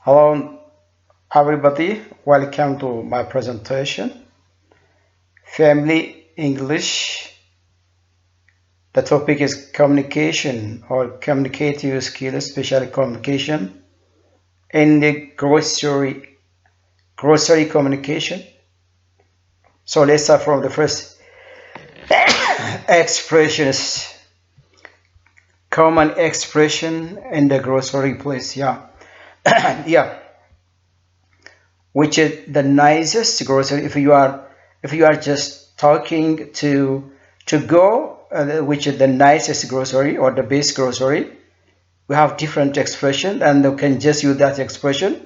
Hello, everybody. Welcome to my presentation. Family English. The topic is communication or communicative skills, especially communication in the grocery communication. So let's start from the first expressions. Common expression in the grocery place. Yeah. Yeah. Which is the nicest grocery if you are just talking to go which is the nicest grocery or the best grocery. We have different expression and you can just use that expression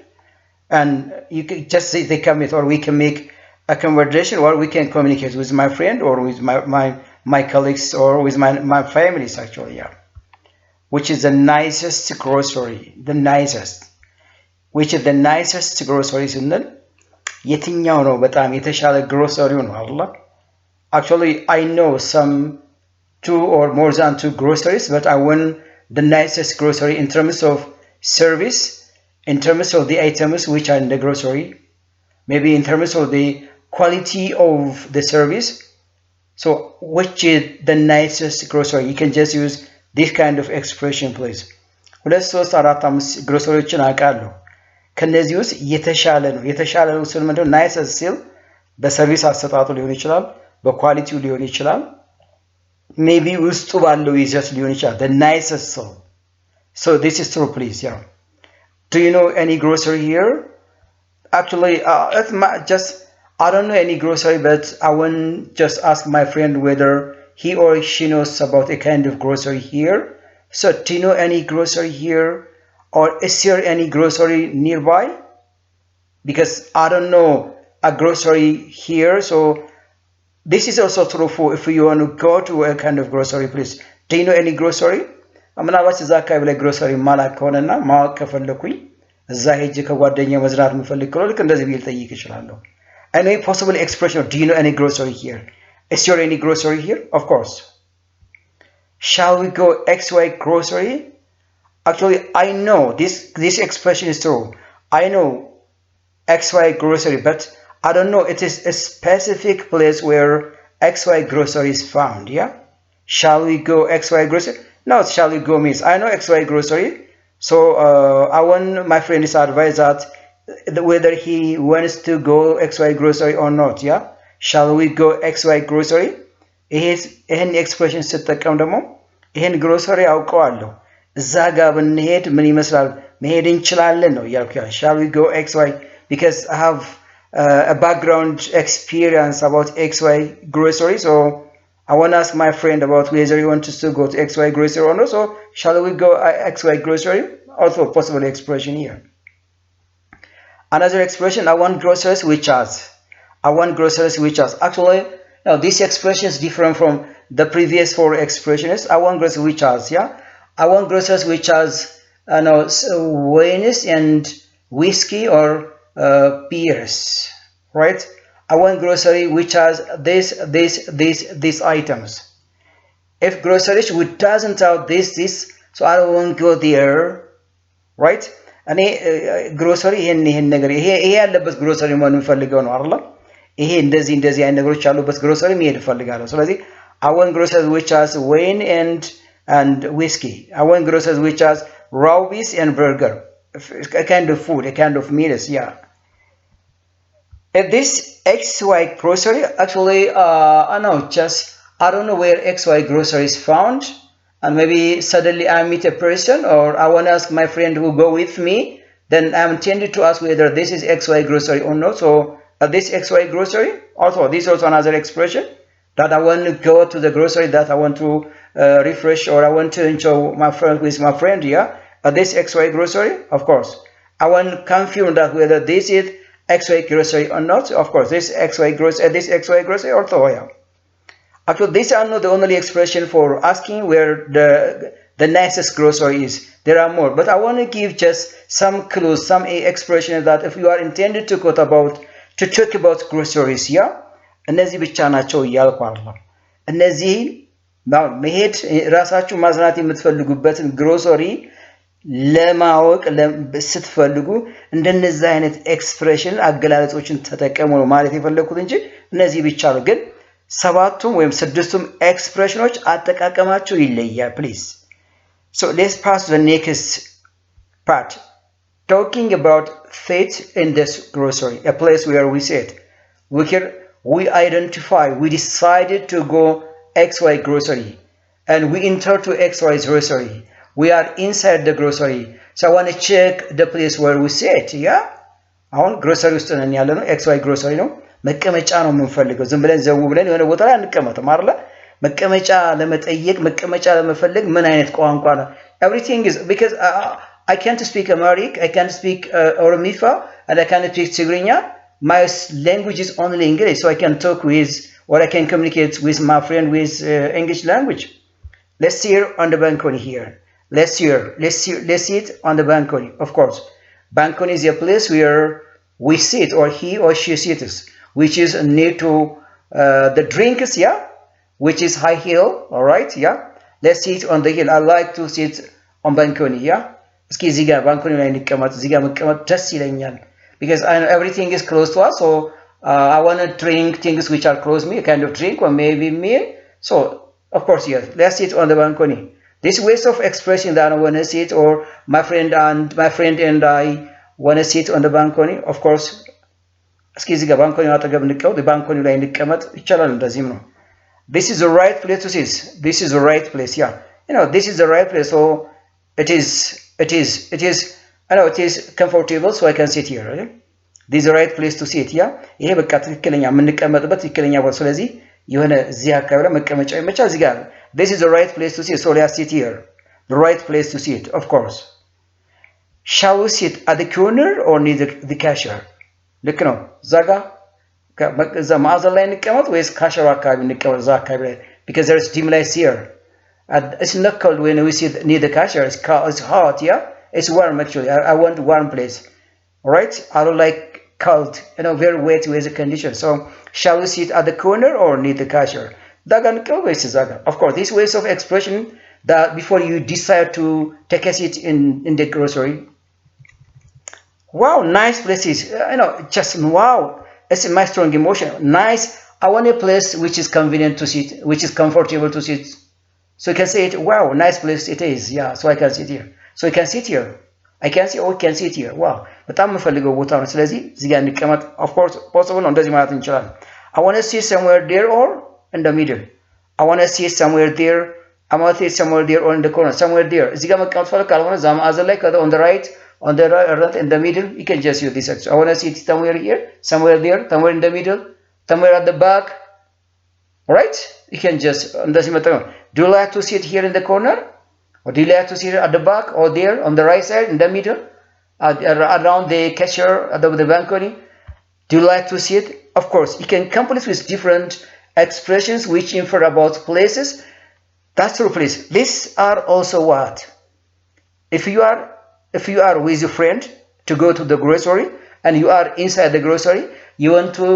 and you can just say they commit or we can make a conversation or we can communicate with my friend or with my colleagues or with my families actually. Yeah, which is the nicest grocery, the nicest, which is the nicest grocery ስንል የትኛው ነው በጣም የተሻለ ግሮሰሪው ነው አይደል? Actually I know some two or more than two groceries, but I want the nicest grocery in terms of service, in terms of the items which are in the grocery, maybe in terms of the quality of the service. So which is the nicest grocery? You can just use this kind of expression please. ሁለት ሶስት አራት አምስት ግሮሰሪዎችን አውቃለሁ። ከነዚህ ውስጥ የተሻለ ነው የተሻለ ነው ስል ምንድነው ናይስ ሲል በሰርቪስ አሰጣጡ ሊሆን ይችላል በኳሊቲው ሊሆን ይችላል maybe ውስጡ ባለው ይዘት ሊሆን ይችላል the nicest so this is true please. Yeah, do you know any grocery here? Actually just I don't know any grocery, but I want just ask my friend whether he or she knows about a kind of grocery here. So do you know any grocery here? Or is there any grocery nearby? Because I don't know a grocery here. So this is also true for if you want to go to a kind of grocery place. Do you know any grocery? ምናልባት እዛ አካባቢ ላይ ግሮሰሪ ማላክ ከሆነና ማወቅ ከፈለኩኝ እዛ ሄጄ ከጓደኛ መዝራት የምፈልግ ከሆነ ልክ እንደዚህ ብዬ ልጠይቅ እችላለሁ። Any possible expression of do you know any grocery here? Is there any grocery here? Of course. Shall we go XY grocery? Actually, I know this expression is true. I know XY grocery, but I don't know it is a specific place where XY grocery is found. Yeah? Shall we go XY grocery? No, shall we go means I know XY grocery. So I want my friend to advise that whether he wants to go XY grocery or not. Yeah? Shall we go XY grocery? ይሄን ኤክስፕሬሽን ስትጠቀም ደግሞ ይሄን ግሮሰሪ አውቀዋለሁ እዛ ጋር ብንሄድ ምን ይመስላል መሄድ እንችላለን ነው ያልኩ ያ shall we go XY because I have a background experience about XY grocery, so I want to ask my friend about whether he wants to go to XY grocery or not. So shall we go XY grocery? Also possible expression here. Another expression, I want groceries which has. I want groceries which has. Actually, now this expression is different from the previous four expressions. I want groceries which has. Yeah, I want groceries which has wines and whiskey or beers, right? I want grocery which has these items. If groceries which doesn't have this, so I don't want to go there, right? እኔ ግሮሰሪ ይሄን ነገር ይሄ ያለበት ግሮሰሪ ማን ፈልገው ነው አይደል? ይሄ እንደዚህ አይነት ነገሮች ያሉበት ግሮሰሪ መሄድ ፈልጋለሁ። ስለዚህ I want groceries which has wine and whiskey. I want groceries which has raw beef and burger, a kind of food, a kind of meals. Yeah. If this XY grocery, actually, I don't know where XY grocery is found, and maybe suddenly I meet a person, or I want to ask my friend who go with me, then I'm tempted to ask whether this is XY grocery or not. So this XY grocery, also this is also another expression that I want to go to the grocery that I want to refresh or I want to enjoy my friend with my friend here. This XY grocery, of course, I want to confirm that whether this is XY grocery or not. Of course, this XY grocery also. Yeah. Actually, these are not the only expression for asking where the nicest grocery is. There are more, but I want to give just some clues, some expressions that if you are intended to talk about groceries, yeah, እነዚህ ብቻ ናቸው እያልኩ አይደለም። እነዚህ መሄድ ራሳችሁ ማዝናት የምትፈልጉበትን ግሮሰሪ ለማወቅ ስትፈልጉ እንደነዚህ አይነት ኤክስፕሬሽን አገላለጾችን ተጠቀሙ ነው ማለት የፈለኩት እንጂ እነዚህ ብቻ ነው። ግን ሰባቱም ወይም ስድስቱም ኤክስፕሬሽኖች አጠቃቀማቸው ይለያል። ፕሊዝ ሶ ሌትስ ፓስ ቱ ዘ ኔክስት ፓርት talking about faith in this grocery, a place where we said we identify, we decided to go XY grocery and we enter to XY grocery. We are inside the grocery. So I want to check the place where we sit. Yeah? አሁን ግሮሰሪ ውስጥ ነን ያለ ነው። XY ግሮሰሪ ነው። መቀመጫ ነው የምንፈልገው። ዝም ብለን ዘው ብለን የሆነ ቦታ ላይ አንቀመጥም አይደል? መቀመጫ ለመጠየቅ መቀመጫ ለመፈለግ ምን አይነት ቋንቋ ነው? Everything is because I can't speak Amharic, I can't speak Oromifa, and I can't speak Tigrinya. My language is only English, so I can talk with, or I can communicate with my friend with English language. Let's hear on the balcony here. Let's sit on the balcony, of course. Balcony is a place where we sit, or he or she sits, which is near to the drinks, yeah? Which is high hill, all right, yeah? Let's sit on the hill. I like to sit on balcony, yeah? እስኪ እዚህ ጋር ባንኮኒ ላይ እንቀመጥ እዚህ ጋር መቀመጥ ደስ ይለኛል because I know everything is close to us so I want to drink things which are close to me a kind of drink or maybe meal so of course yes let's sit on the balcony this ways of expressing that I want to sit or my friend and I want to sit on the balcony of course እስኪ እዚህ ጋር ባንኮኒ አጠገብ እንቀመጥ ባንኮኒ ላይ እንቀመጥ ይቻላል እንደዚህም ነው this is the right place to sit this is the right place yeah you know this is the right place so it is I know it is comfortable so I can sit here right? This is the right place to sit yeah ይሄ በቃ ትክክለኛ የምንቀመጥበት ትክክለኛ ቦታ ስለዚህ የሆነ እዚህ አካባቢ ላይ መቀመጫ ይመቻል እዚህ ጋር this is the right place to sit so let's sit here the right place to sit of course shall we sit at the corner or near the cashier ልክ ነው ዛጋ እዛ ማዕዘን ላይ እንቀመጥ ወይስ ካሸሩ አካባቢ እንቀመጥ እዛ አካባቢ ላይ because there is dim lights here it's not cold when we sit near the cashier. It's hot, yeah. It's warm actually. I want warm place, all right? I don't like cold, you know, very wet weather condition. So, shall we sit at the corner or near the cashier? Of course, these ways of expression that before you decide to take a seat in the grocery. Wow, nice places. You know, just wow. It's my strong emotion. Nice. I want a place which is convenient to sit, which is comfortable to sit. So you can say it, wow, nice place it is. Yeah, so I can sit here. So you can sit here. I can see, oh, I can sit here. Wow. በጣም የምፈልገው ቦታ ነው። ስለዚህ እዚህ ጋር እንቀመጥ of course possible ነው እንደዚህ ማለት እንችላለን. I want to sit somewhere there or in the middle. I want to sit somewhere there. I want to sit somewhere there or in the corner. Somewhere there. እዚህ ጋር መቀመጥ ፈልግ ካልሆነ እዛ ማዕዘን ላይ on the right, in the middle, you can just use this action. I want to sit somewhere here, somewhere there, somewhere in the middle, somewhere at the back. Right? You can just እንደዚህ መጠቀም Do you like to sit here in the corner? Or do you like to sit at the back or there on the right side, in the middle, around the cashier, at the balcony? Do you like to sit? Of course, you can complete with different expressions which infer about places. That's true, please. These are also what? If you are with your friend to go to the grocery and you are inside the grocery, you want to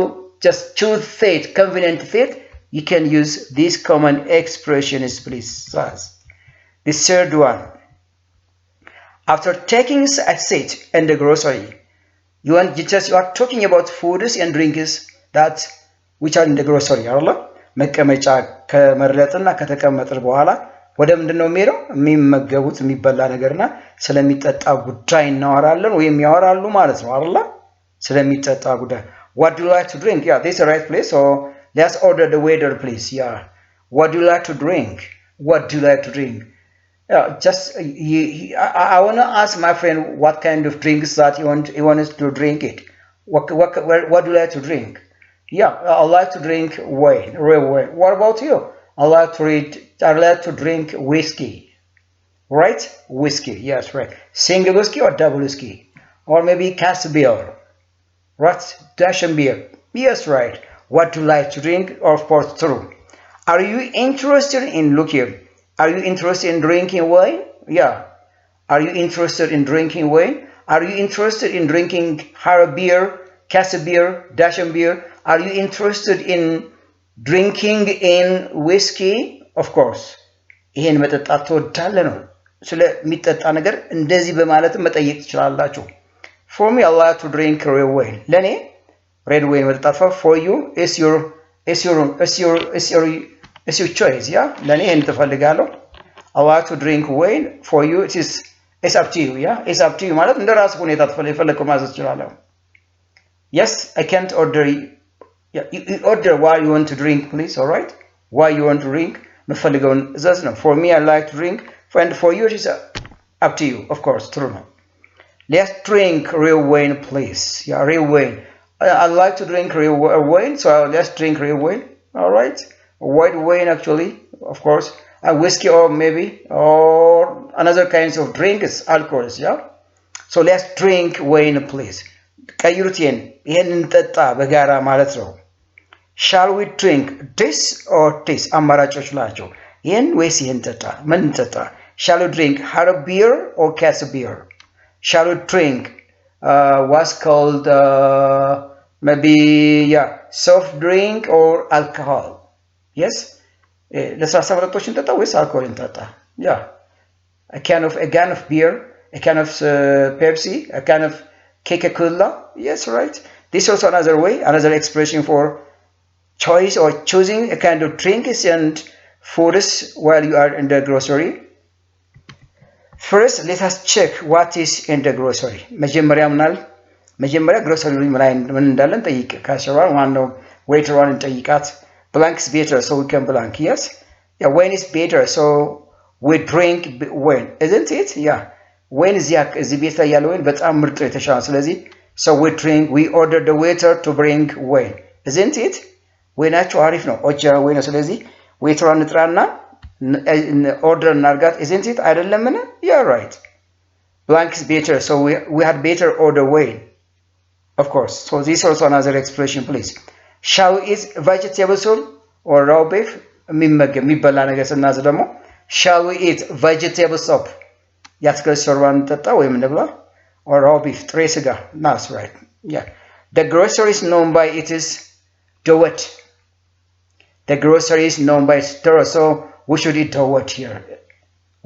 just choose seat, convenient seat, you can use these common expressions, please. The third one. After taking a seat in the grocery, you are talking about foods and drinks that which are in the grocery. መቀመጫ ከመረጥና ከተቀመጥን በኋላ ወደ ምንድነው የሚሄደው የሚመገቡት የሚበላ ነገርና ስለሚጠጣ ጉዳይ እናወራለን ወይም ያወራሉ ማለት ነው አይደል ስለሚጠጣ ጉዳይ What do you like to drink? Yeah, this is the right place. So let's order the waiter, please. Yeah. What do you like to drink? What do you like to drink? Yeah, just I want to ask my friend what kind of drinks that he wants to drink it. What do you like to drink? Yeah, I like to drink wine, red wine. What about you? I like to drink whiskey. Right? Whiskey. Yes, right. Single whiskey or double whiskey, or maybe cask beer. Right? Russian beer. Yes, right. What do you like to drink? Of course, true. Are you interested in Are you interested in drinking wine? Yeah. Are you interested in drinking wine? Are you interested in drinking Hara beer, Casa beer, Dashan beer? Are you interested in drinking in whiskey? Of course. ይሄን መጠጣት ትወዳለህ ነው ስለሚጠጣ ነገር እንደዚህ በማለትም መጠየቅ ትችላላችሁ። For me, I like to drink red wine. ለኔ red wine መጠጣት for you is your choice. Yeah, ለኔ ይሄን ትፈልጋለሁ። I like to drink wine. For you, it's up to you. Yeah, it's up to you ማለት እንደ ራስ ሁኔታ የፈለከው ማዘዝ ትችላለህ። Yes, I can't order. Yeah, you order what you want to drink, please. All right, what you want to drink. የምፈልገውን እዘዝ ነው። For me, I like to drink. And for you, it's up to you, of course. True. Let's drink real wine, please. Yeah, real wine. I like to drink real wine, so let's drink real wine. All right, white wine actually, of course, and whiskey or maybe or another kinds of drinks, alcohols. Yeah. So let's drink wine, please. ቀይሩትን ይሄን እንጠጣ በጋራ ማለት ነው። Shall we drink this or this? አማራጮች ናቸው። ይሄን ወይስ ይሄን ጠጣ? ምን እንጠጣ? Shall we drink hard beer or cast beer? Shall we drink what's called maybe soft drink or alcohol? Yes? ለስላሳ መጠጦችን እንጠጣ ወይስ አልኮል እንጠጣ? Yeah. A can of beer, a can of Pepsi, a can of Coca-Cola. Yes, right. This is also another way, another expression for choice or choosing a kind of drinks and foods while you are in the grocery. First, let us check what is in the grocery. መጀመሪያ grocery ምን እንዳለን ጠይቅ። ካሸዋን ዋናው waiterዋን ጠይቃት። Blank is better, so we can blank. Yes? Yeah, wine is better, so we drink wine. Isn't it? Yeah. Wine is እዚህ ቤት ላይ ያለው ወይን በጣም ምርጥ የተሻለ ስለዚህ so we order the waiter to bring wine. Isn't it? ወይናቸው አሪፍ ነው። ኦቻ ወይ ነው። ስለዚህ ዌይተሯን እንጥራና order እናርጋት። Isn't it? አይደለምን? Yeah, right. Blank is better, so we had better order wine. Of course. So this is also another expression, please. Shall we eat vegetable soup or raw beef? የሚበላ ነገር ስናዝ ደግሞ shall we eat vegetable soup? የአትክልት ሾርባን እንጠጣ ወይም እንብላ or raw beef ጥሬ ስጋ. That's right. Yeah. The grocery is known by its what? The grocery is known by its door, so we should eat what here?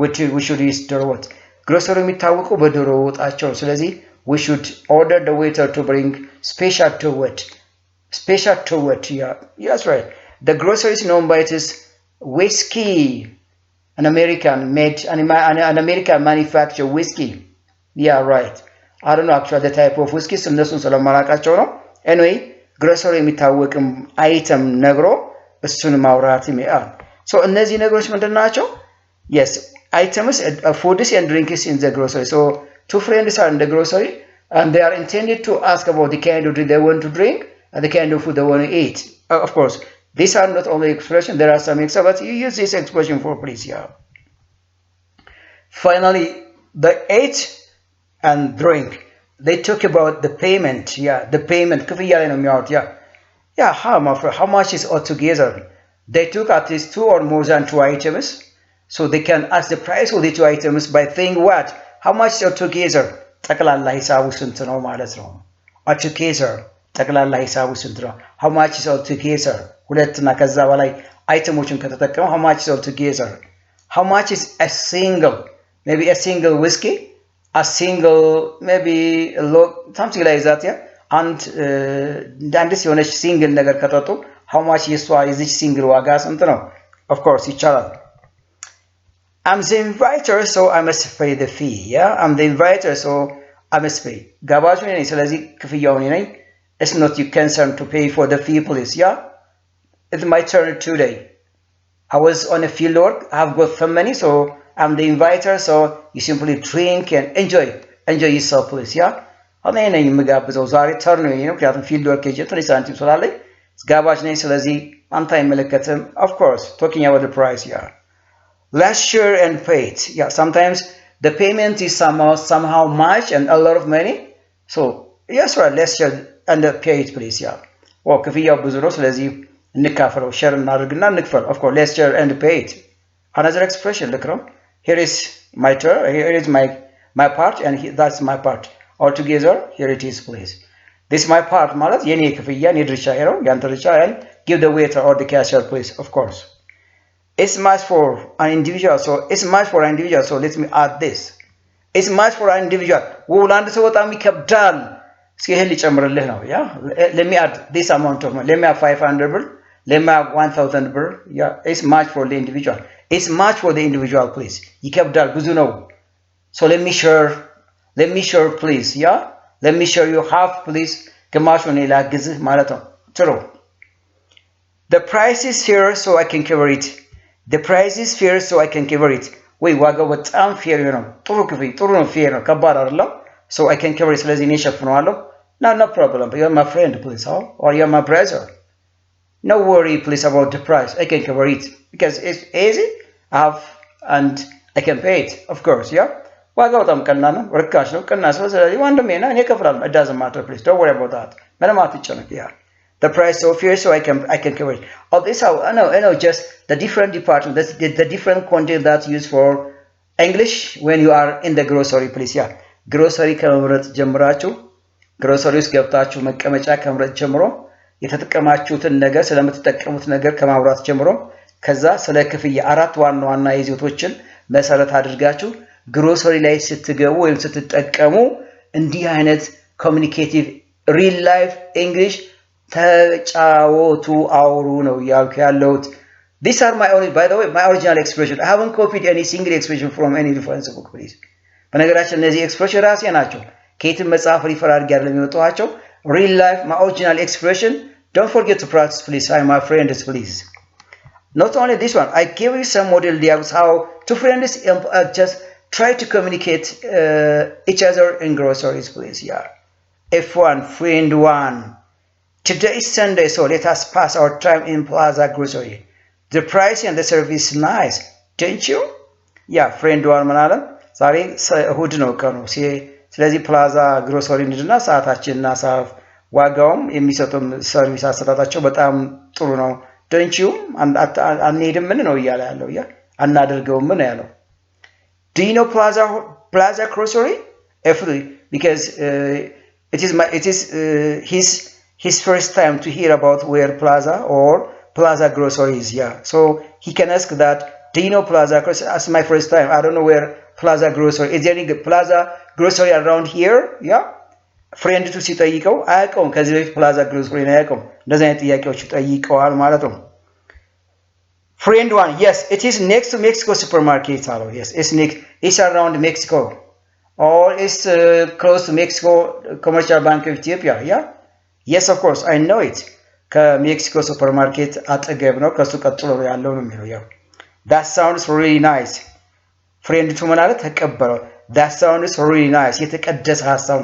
We should eat what? Grocery የሚታወቀው በዶሮ ወጣቸው። ስለዚህ we should order the waiter to bring special to what? Special to what? Yeah, that's right. The grocery is known by its whiskey, an American manufactured whiskey. Yeah, right. I don't know actually the type of whiskey. እነሱን ስለማላውቃቸው ነው። Anyway, grocery የሚታወቅም አይተም ነግሮ እሱን ማውራት ይመጣል። So እነዚህ ነገሮች ምንድናቸው? Yes, items, foods and drinks in the grocery. So two friends are in the grocery and they are intended to ask about the kind of drink they want to drink and the kind of food they want to eat. Of course, these are not only expressions, there are some examples, but you use this expression for please. Yeah. Finally, the eat and drink. They talk about the payment. Yeah, the payment. ክፍያ ላይ ነው የሚያወሩት. Yeah, how much is altogether? They took at least 2 or more than 2 items. So they can ask the price of the 2 items by saying what? How much is altogether? ጠቅላላ ሂሳቡ ስንት ነው ማለት ነው። altogether ጠቅላላ ሂሳቡ ስንት ነው? How much is altogether? ሁለትና ከዛ በላይ አይተሞችን ከተጠቀሙ how much is altogether? How much is a single? Maybe a single whiskey? A single maybe something like that, yeah? And አንዲስ የሆነች ሲንግል ነገር ከተጡ how much የሷ የዚች ሲንግል ዋጋ ስንት ነው? Of course ይቻላል። I'm the inviter, so I must pay the fee. Yeah, I'm the inviter, so I must pay. ጋባዡ ነኝ ስለዚህ ክፍያው ነኝ. It's not your concern to pay for the fee, please. Yeah, it's my turn today. I was on a field work. I've got some money, so I'm the inviter, so you simply drink and enjoy yourself, please. Yeah. እኔ ነኝ የምጋብዘው ዛሬ ተርኖ ነው። ምክንያቱም ፊልድ ወርክ ሄጄ ትንሽ ሳንቲም ስላለኝ ጋባዥ ነኝ። ስለዚህ አንተ አይመለከትም። Of course, talking about the price, yeah. Let's share and pay it. Yeah, sometimes the payment is somehow much and a lot of money. So, yes, right, let's share and pay it, please. Yeah. ክፍያው ብዙ ነው። ስለዚህ እንካፈለው፣ ሼር እናድርግና እንክፈል። Of course, let's share and pay it. Another expression, look around. Here is my turn. Here is my part, and that's my part. All together, here it is, please. This is my part ማለት የኔ ክፍያ የኔ ድርሻ ነው ያንተ ድርሻ and give the waiter or the cashier, please. Of course. It's much for an individual, so it's much for an individual. So let me add this. It's much for an individual. ለአንድ ሰው በጣም ይከብዳል። እስኪ ይሄን ሊጨምርልህ ነው። ያ let me add this amount of money. Let me have 500 ብር. Let me have 1000 ብር. Yeah, it's much for the individual. It's much for the individual, please. ይከብዳል ብዙ ነው. So let me share please. Yeah, let me share you half please. ግማሹን ላግዝህ ማለት ነው። ጥሩ The price is fair so I can cover it. The price is fair so I can cover it. ወይ ዋጋው በጣም ፌር ነው። ጥሩ ነው ፌር ነው ከባድ አይደለም. So I can cover it ስለዚህ እኔ ሸፍነዋለሁ. No problem. You're my friend please, or you're my brother. No worry please about the price. I can cover it because it's easy. I have and I can pay it of course. Yeah. ዋጋው በጣም ቀላል ነው። ርካሽ ነው። ቀናስ ነው። ስለዚህ ወንድሜ ነው እኔ እከፍላለሁ. It doesn't matter please. Don't worry about that. ምንም አትጨነቅ ያ The price so fair so I can cover it. Oh, this how I know just the different department, the different content that's used for English when you are in the grocery place. Yeah, grocery ከመምረጥ ጀምራችሁ grocery ውስጥ ገብታችሁ መቀመጫ ከመምረጥ ጀምሮ የተጠቀማችሁትን ነገር ስለምትጠቀሙት ነገር ከማውራት ጀምሮ ከዛ ስለ ክፍያ አራት ዋና ይዘቶችን መሰረት አድርጋችሁ grocery ላይ ስትገቡ ወይም ስትጠቀሙ እንዲህ አይነት communicative real life English ተጫወቱ አውሩ ነው ያልኩ ያለሁት These are my only by the way my original expression I haven't copied any single expression from any reference book please በነገራችን እነዚህ expression ራሴ ናቸው ከየትም መጽሐፍ ሪፈር አድርጌ አይደለም የመጣኋቸው real life my original expression don't forget to practice please my friends please Not only this one I gave you some model diagrams how two friends just try to communicate each other in groceries please yeah F1 friend 1 Today is Sunday, so let us pass our time in Plaza Grocery. The price and the service is nice, don't you? Yeah, friend one ምናለ ዛሬ እሁድ ነው ቀኑ ስለዚህ ፕላዛ ግሮሰሪ እንድና ሰዓታችንና ሰዓት ዋጋውም የሚሰጡም ሰርቪስ አሰጣጣቸው በጣም ጥሩ ነው don't you አንሄድም ምን ነው እያለ ያለው ያ አናደርገው ምን ያለው Do you know Plaza Grocery? Because it is his first time to hear about where Plaza or Plaza Grocery is. Yeah, so he can ask that. Do you know Plaza Grocery? That's my first time. I don't know where Plaza Grocery is. There any Plaza Grocery around here? Yeah. Friend to ሲጠይቀው አያውቀውም ከዚህ በፊት Plaza Grocery ነው አያውቀውም እንደዚህ አይነት ጥያቄዎች ጠይቀዋል ማለት ነው Friend one, yes, it is next to Mexico supermarket. Yes, it's around Mexico, or it's close to Mexico Commercial Bank of Ethiopia. Yeah, yes, of course, I know it. Mexico supermarket አጠገብ ነው ከሱ ቀጥሎ ያለው ነው የሚለው ያው That sounds really nice. Friend two ማለት ተቀበለው That sounds really nice. የተቀደሰ ሐሳብ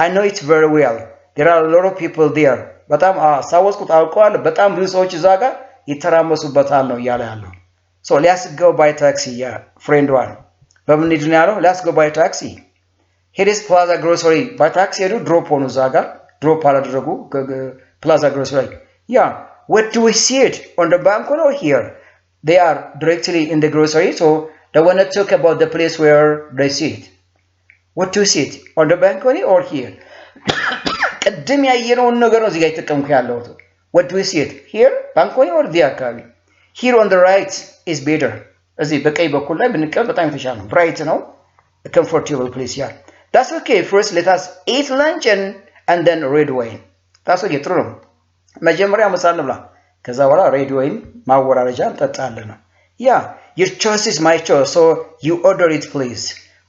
I know it very well. There are a lot of people there. በጣም ሳወስኩት አውቀዋለሁ በጣም ብዙ ሰዎች እዛ ጋር ይተራመሱበታል ነው ያለ ያለው So let's go by taxi. Yeah, friend one. በምን ሄድ ነው ያለው Let's go by taxi. Here is Plaza Grocery. By taxi ሄዱ ድሮፕ ሆኑ እዛ ጋር ድሮፕ አላደረጉ Plaza Grocery. Yeah, what do we see it on the balcony or here? They are directly in the grocery, so they want to talk about the place where they see it. What do you see it on the balcony or here? ቅድም ያየነውን ነገር ነው እዚህ ጋር የተጠቀምኩ ያለሁት What do we see it? Here? Balcony or the አካባቢ? Here on the right is better. እዚህ በቀኝ በኩል ላይ ብንቀመጥ በጣም የተሻለ ነው bright ነው a comfortable place. Yeah, that's okay. First let us eat lunch and then red wine. That's okay. ጥሩ ነው መጀመሪያ ምሳ እንብላ ከዛ በኋላ red wine ማወራረጃ እንጠጣለን ነው Yeah, your choice is my choice, so you order it please.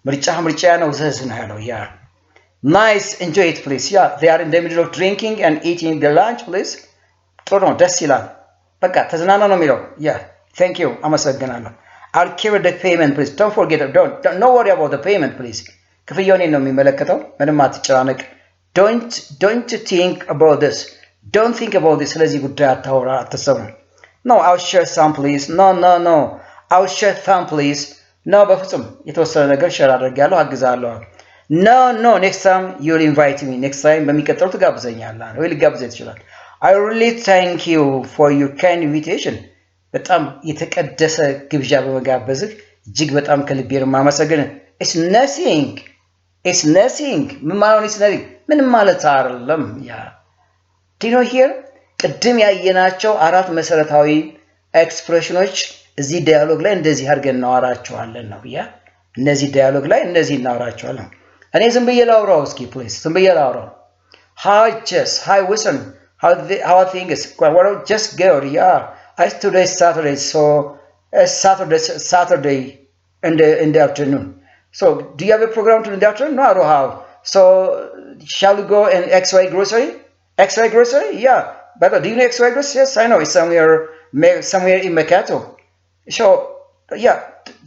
ምርጫ ነው ዘዝ ነው ያለው Yeah, nice, enjoy it please. Yeah, they are in the middle of drinking and eating the lunch please. ጥሩ ነው ደስ ይላል በቃ ተዝናና ነው የሚለው Yeah, thank you አመሰግናለሁ I'll carry the payment please. Don't forget don't worry about the payment please. ክፍያውን ነው የሚመለከተው ምንም አትጨናነቅ Don't think about this. Don't think about this. ስለዚህ ጉዳይ አታውራ አትሰሙ No, I'll share some please. No. I'll share some please. No, በፍጹም የተወሰነ ነገር ሼር አድርጋለሁ አግዛለሁ No, next time you'll invite me. Next time በሚቀጥለው ትጋብዘኛለህ ወይ ልጋብዘኝ ትችላል I really thank you for your kind invitation. በጣም የተቀደሰ ግብዣ በመጋበዝህ እጅግ በጣም ከልቤ ነው የማመሰግንህ It's nothing. ምን ማለት ነው? It's nothing. ምን ማለት አይደለም ያ Do you know here? ቅድም ያየናቸው አራት መሰረታዊ ኤክስፕሬሽኖች እዚህ ዳያሎግ ላይ እንደዚህ አድርገን እናወራቸዋለን ነው ያ እነዚህ ዳያሎግ ላይ እንደዚህ እናወራቸዋለን እኔ ዝም ብዬ ላውራው እስኪ ፕሊዝ ዝም ብዬ ላውራው hi Jess hi Wilson how are things well just good yeah today is Saturday so Saturday in the afternoon so do you have a program in the afternoon no I don't have so shall we go in XY grocery yeah but do you know XY grocery yes I know it's somewhere in Mercato so yeah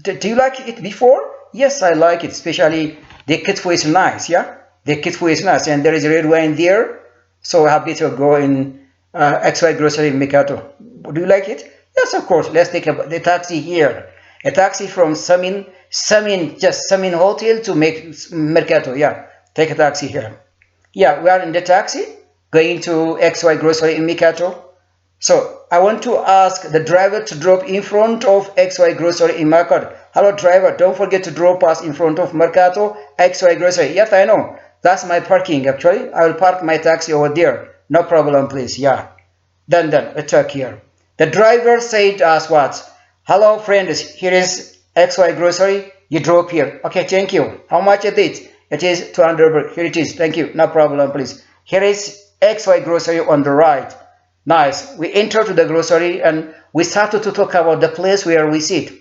do you like it before yes I like it especially the kitfo is nice yeah the kitfo is nice and there is red wine there so happy to go in XY grocery in Mercato do you like it yes of course let's take the taxi here a taxi from Samin hotel to Mercato yeah take a taxi here yeah we are in the taxi going to XY grocery in Mercato so I want to ask the driver to drop in front of XY grocery in Mercato hello driver don't forget to drop us in front of Mercato XY grocery yes I know that's my parking actually I will park my taxi over there no problem please yeah then let's talk here the driver said us what hello friends here is XY grocery you drop here okay thank you how much is it it is 200 here it is thank you no problem please here is XY grocery on the right nice we enter to the grocery and we started to talk about the place where we sit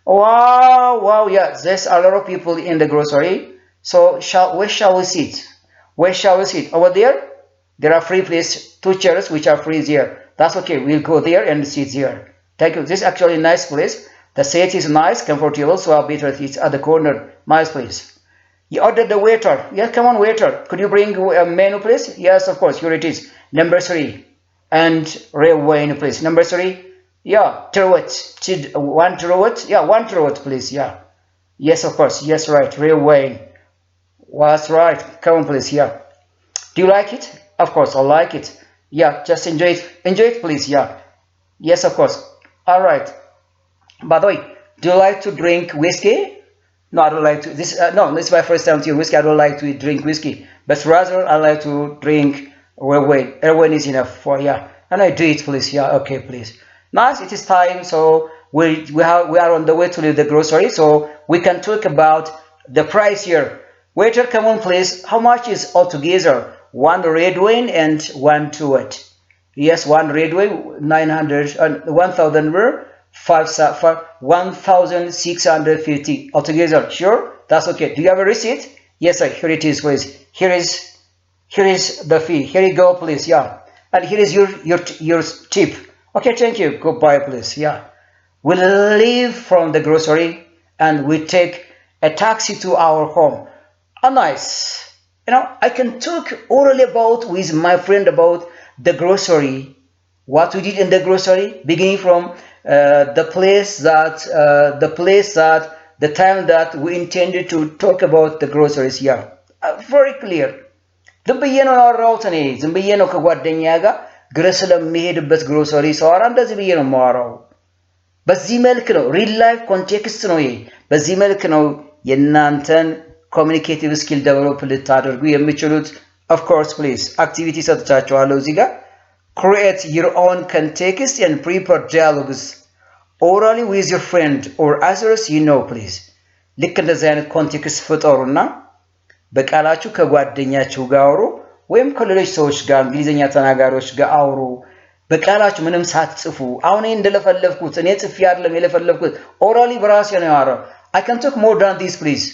wow yeah there's a lot of people in the grocery so where shall we sit over there are free place 2 chairs which are free here that's okay we'll go there and sit here thank you this is actually a nice place the seat is nice comfortable so I'll better it's at the corner nice place you ordered the waiter yeah come on waiter could you bring a menu please yes of course here it is number 3 and red wine please number 3 yeah one throat please yeah yes of course yes right red wine was right come on please yeah do you like it of course I like it yeah just enjoy it please yeah yes of course all right by the way do you like to drink whiskey no I don't like to this is my first time to whiskey I don't like to drink whiskey but rather I like to drink red wine is enough for yeah and I do it please yeah okay please nice it is time so we are on the way to leave the grocery so we can talk about the price here waiter come on please how much is altogether one red wine and one throat yes one red wine 900 and 1000 were 1650 altogether sure that's okay do you have a receipt yes sir here it is please here is the fee here you go please yeah and here is your tip okay thank you goodbye please yeah we'll leave from the grocery and we take a taxi to our home nice I can talk orally with my friend about the grocery what we did in the grocery beginning from the time that we intended to talk about the groceries yeah very clear ዝም ብዬ ነው ያወራሁት እኔ ዝም ብዬ ነው ከጓደኛ ጋር ግረስ ለሚሄድበት ግሮሰሪ ሰዋራ እንደዚህ ብዬ ነው የማወራው በዚህ መልክ ነው ሪል ላይፍ ኮንቴክስት ነው ይሄ በዚህ መልክ ነው የናንተን ኮሙኒኬቲቭ ስኪል ዴቨሎፕ ልታደርጉ የምትችሉት of course please activity ሰጥቻችኋለሁ እዚህ ጋር create your own context and prepare dialogues orally with your friend or others please ልክ እንደዚህ አይነት ኮንቴክስት ፍጠሩና በቃላችሁ ከጓደኛችሁ ጋር አውሩ ወይም ከሌሎች ሰዎች ጋር እንግሊዘኛ ተናጋሪዎች ጋር አውሩ በቃላችሁ ምንም ሳትጽፉ አሁን እንደለፈለፍኩት እኔ ጽፌ አይደለም የለፈለፍኩት ኦራሊ በራሴ ነው ያወራው I can talk more than this please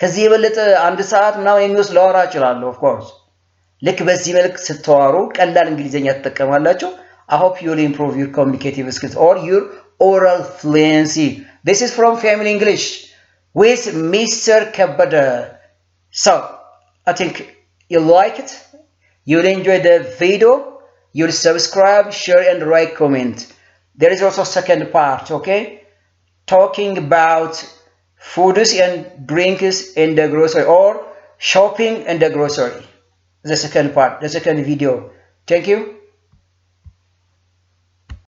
ከዚህ የበለጠ አንድ ሰዓት ምናምን የሚወስድ ላወራ እችላለሁ of course ልክ በዚህ መልክ ስትዋሩ ቀላል እንግሊዘኛ ተጠቀማላችሁ I hope you will improve your communicative skills or your oral fluency this is from Family English with Mr. Kabada so I think you like it you'll enjoy the video you'll subscribe share and write comment there is also second part okay talking about foods and drinks in the grocery or shopping in the grocery the second part the second video thank you